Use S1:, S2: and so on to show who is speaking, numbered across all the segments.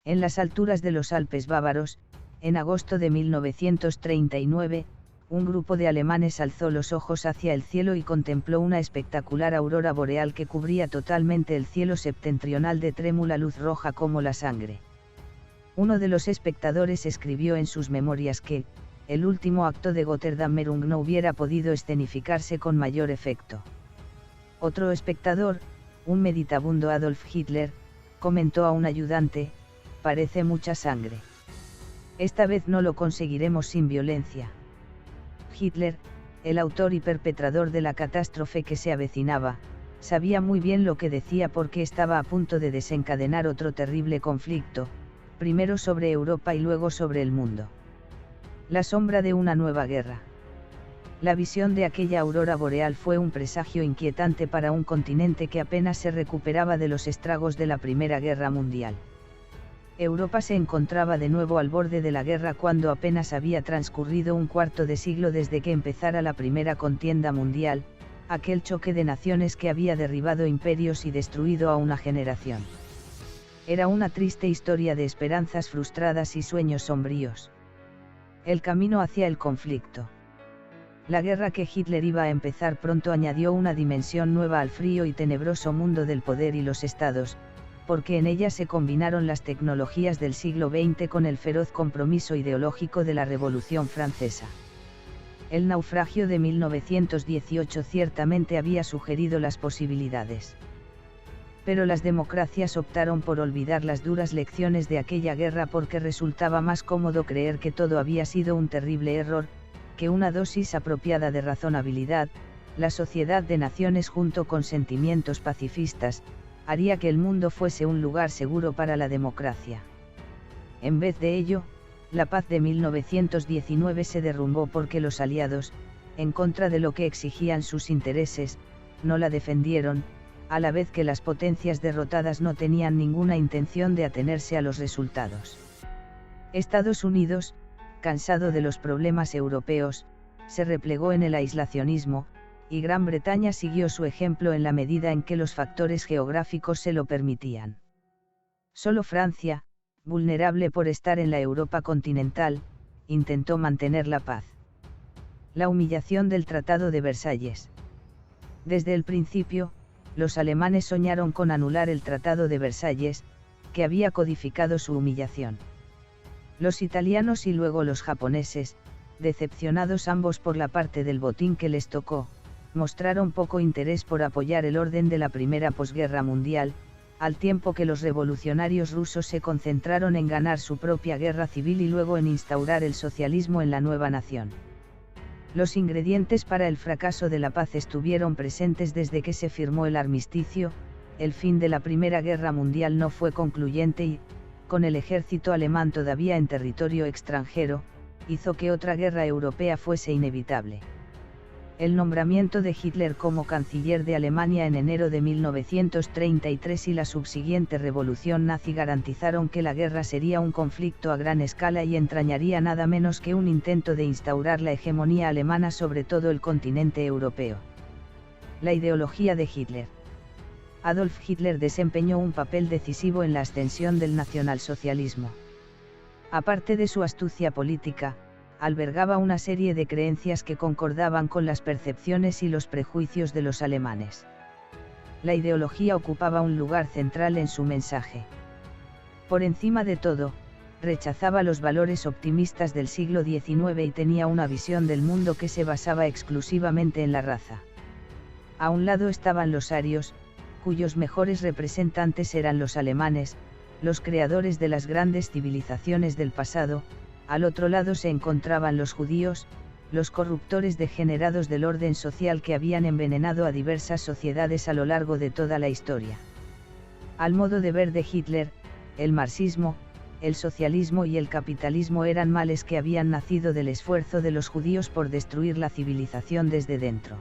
S1: En las alturas de los Alpes bávaros, en agosto de 1939, un grupo de alemanes alzó los ojos hacia el cielo y contempló una espectacular aurora boreal que cubría totalmente el cielo septentrional de trémula luz roja como la sangre. Uno de los espectadores escribió en sus memorias que, el último acto de Götterdämmerung no hubiera podido escenificarse con mayor efecto. Otro espectador, un meditabundo Adolf Hitler, comentó a un ayudante: parece mucha sangre. Esta vez no lo conseguiremos sin violencia. Hitler, el autor y perpetrador de la catástrofe que se avecinaba, sabía muy bien lo que decía porque estaba a punto de desencadenar otro terrible conflicto, primero sobre Europa y luego sobre el mundo. La sombra de una nueva guerra. La visión de aquella aurora boreal fue un presagio inquietante para un continente que apenas se recuperaba de los estragos de la Primera Guerra Mundial. Europa se encontraba de nuevo al borde de la guerra cuando apenas había transcurrido un cuarto de siglo desde que empezara la Primera Contienda Mundial, aquel choque de naciones que había derribado imperios y destruido a una generación. Era una triste historia de esperanzas frustradas y sueños sombríos. El camino hacia el conflicto. La guerra que Hitler iba a empezar pronto añadió una dimensión nueva al frío y tenebroso mundo del poder y los estados, porque en ella se combinaron las tecnologías del siglo XX con el feroz compromiso ideológico de la Revolución Francesa. El naufragio de 1918 ciertamente había sugerido las posibilidades. Pero las democracias optaron por olvidar las duras lecciones de aquella guerra porque resultaba más cómodo creer que todo había sido un terrible error, que una dosis apropiada de razonabilidad, la Sociedad de Naciones junto con sentimientos pacifistas, haría que el mundo fuese un lugar seguro para la democracia. En vez de ello, la paz de 1919 se derrumbó porque los aliados, en contra de lo que exigían sus intereses, no la defendieron, a la vez que las potencias derrotadas no tenían ninguna intención de atenerse a los resultados. Estados Unidos, cansado de los problemas europeos, se replegó en el aislacionismo, y Gran Bretaña siguió su ejemplo en la medida en que los factores geográficos se lo permitían. Solo Francia, vulnerable por estar en la Europa continental, intentó mantener la paz. La humillación del Tratado de Versalles. Desde el principio, los alemanes soñaron con anular el Tratado de Versalles, que había codificado su humillación. Los italianos y luego los japoneses, decepcionados ambos por la parte del botín que les tocó, mostraron poco interés por apoyar el orden de la primera posguerra mundial, al tiempo que los revolucionarios rusos se concentraron en ganar su propia guerra civil y luego en instaurar el socialismo en la nueva nación. Los ingredientes para el fracaso de la paz estuvieron presentes desde que se firmó el armisticio. El fin de la Primera Guerra Mundial no fue concluyente y, con el ejército alemán todavía en territorio extranjero, hizo que otra guerra europea fuese inevitable. El nombramiento de Hitler como canciller de Alemania en enero de 1933 y la subsiguiente revolución nazi garantizaron que la guerra sería un conflicto a gran escala y entrañaría nada menos que un intento de instaurar la hegemonía alemana sobre todo el continente europeo. La ideología de Hitler. Adolf Hitler desempeñó un papel decisivo en la ascensión del nacionalsocialismo. Aparte de su astucia política, albergaba una serie de creencias que concordaban con las percepciones y los prejuicios de los alemanes. La ideología ocupaba un lugar central en su mensaje. Por encima de todo, rechazaba los valores optimistas del siglo XIX y tenía una visión del mundo que se basaba exclusivamente en la raza. A un lado estaban los arios, cuyos mejores representantes eran los alemanes, los creadores de las grandes civilizaciones del pasado. Al otro lado se encontraban los judíos, los corruptores degenerados del orden social que habían envenenado a diversas sociedades a lo largo de toda la historia. Al modo de ver de Hitler, el marxismo, el socialismo y el capitalismo eran males que habían nacido del esfuerzo de los judíos por destruir la civilización desde dentro.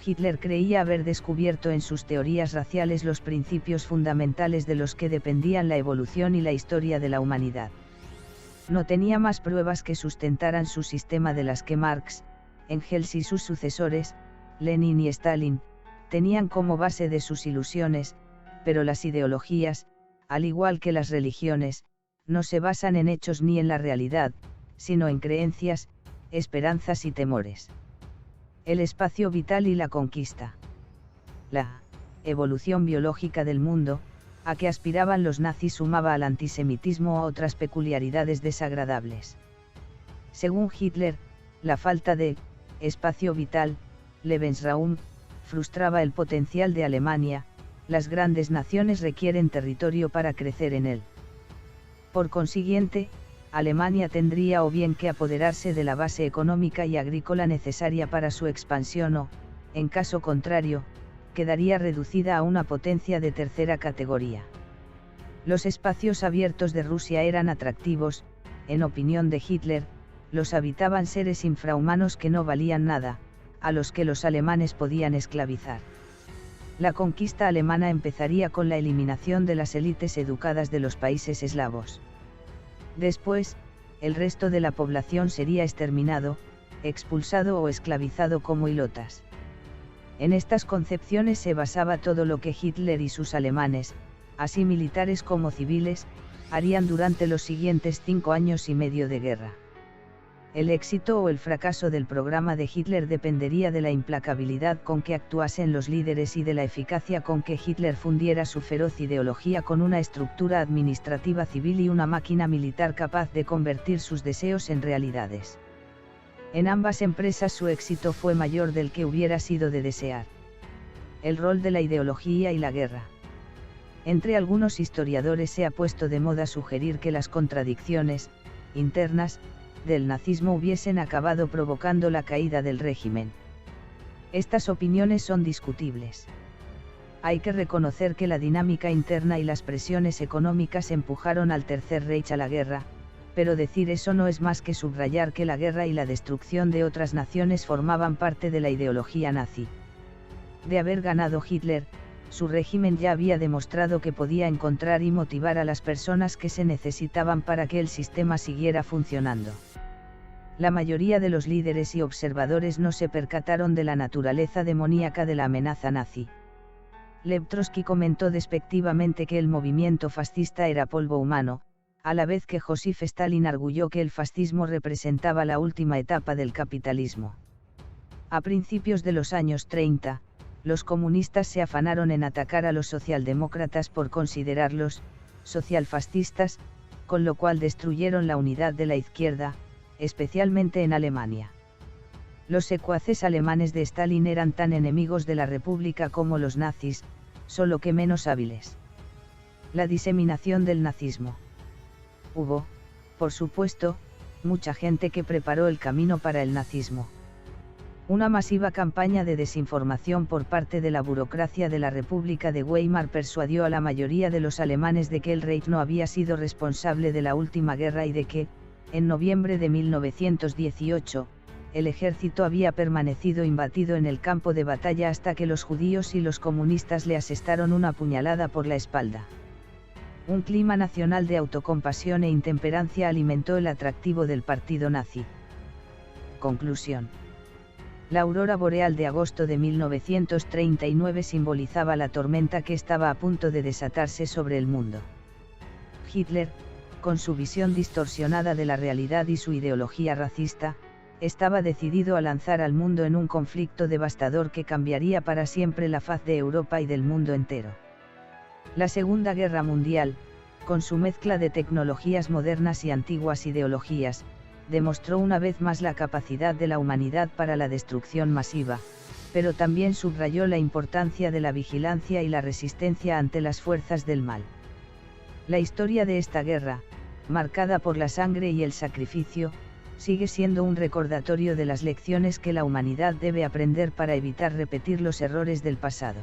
S1: Hitler creía haber descubierto en sus teorías raciales los principios fundamentales de los que dependían la evolución y la historia de la humanidad. No tenía más pruebas que sustentaran su sistema de las que Marx, Engels y sus sucesores, Lenin y Stalin, tenían como base de sus ilusiones, pero las ideologías, al igual que las religiones, no se basan en hechos ni en la realidad, sino en creencias, esperanzas y temores. El espacio vital y la conquista. La evolución biológica del mundo, a que aspiraban los nazis, sumaba al antisemitismo a otras peculiaridades desagradables. Según Hitler, la falta de espacio vital, Lebensraum, frustraba el potencial de Alemania. Las grandes naciones requieren territorio para crecer en él. Por consiguiente, Alemania tendría o bien que apoderarse de la base económica y agrícola necesaria para su expansión o, en caso contrario, quedaría reducida a una potencia de tercera categoría. Los espacios abiertos de Rusia eran atractivos, en opinión de Hitler, los habitaban seres infrahumanos que no valían nada, a los que los alemanes podían esclavizar. La conquista alemana empezaría con la eliminación de las élites educadas de los países eslavos. Después, el resto de la población sería exterminado, expulsado o esclavizado como ilotas. En estas concepciones se basaba todo lo que Hitler y sus alemanes, así militares como civiles, harían durante los siguientes 5 años y medio de guerra. El éxito o el fracaso del programa de Hitler dependería de la implacabilidad con que actuasen los líderes y de la eficacia con que Hitler fundiera su feroz ideología con una estructura administrativa civil y una máquina militar capaz de convertir sus deseos en realidades. En ambas empresas su éxito fue mayor del que hubiera sido de desear. El rol de la ideología y la guerra. Entre algunos historiadores se ha puesto de moda sugerir que las contradicciones internas del nazismo hubiesen acabado provocando la caída del régimen. Estas opiniones son discutibles. Hay que reconocer que la dinámica interna y las presiones económicas empujaron al Tercer Reich a la guerra, pero decir eso no es más que subrayar que la guerra y la destrucción de otras naciones formaban parte de la ideología nazi. De haber ganado Hitler, su régimen ya había demostrado que podía encontrar y motivar a las personas que se necesitaban para que el sistema siguiera funcionando. La mayoría de los líderes y observadores no se percataron de la naturaleza demoníaca de la amenaza nazi. Lev Trotsky comentó despectivamente que el movimiento fascista era polvo humano, a la vez que Joseph Stalin arguyó que el fascismo representaba la última etapa del capitalismo. A principios de los años 30, los comunistas se afanaron en atacar a los socialdemócratas por considerarlos socialfascistas, con lo cual destruyeron la unidad de la izquierda, especialmente en Alemania. Los secuaces alemanes de Stalin eran tan enemigos de la República como los nazis, solo que menos hábiles. La diseminación del nazismo. Hubo, por supuesto, mucha gente que preparó el camino para el nazismo. Una masiva campaña de desinformación por parte de la burocracia de la República de Weimar persuadió a la mayoría de los alemanes de que el Reich no había sido responsable de la última guerra y de que, en noviembre de 1918, el ejército había permanecido imbatido en el campo de batalla hasta que los judíos y los comunistas le asestaron una puñalada por la espalda. Un clima nacional de autocompasión e intemperancia alimentó el atractivo del partido nazi. Conclusión. La aurora boreal de agosto de 1939 simbolizaba la tormenta que estaba a punto de desatarse sobre el mundo. Hitler, con su visión distorsionada de la realidad y su ideología racista, estaba decidido a lanzar al mundo en un conflicto devastador que cambiaría para siempre la faz de Europa y del mundo entero. La Segunda Guerra Mundial, con su mezcla de tecnologías modernas y antiguas ideologías, demostró una vez más la capacidad de la humanidad para la destrucción masiva, pero también subrayó la importancia de la vigilancia y la resistencia ante las fuerzas del mal. La historia de esta guerra, marcada por la sangre y el sacrificio, sigue siendo un recordatorio de las lecciones que la humanidad debe aprender para evitar repetir los errores del pasado.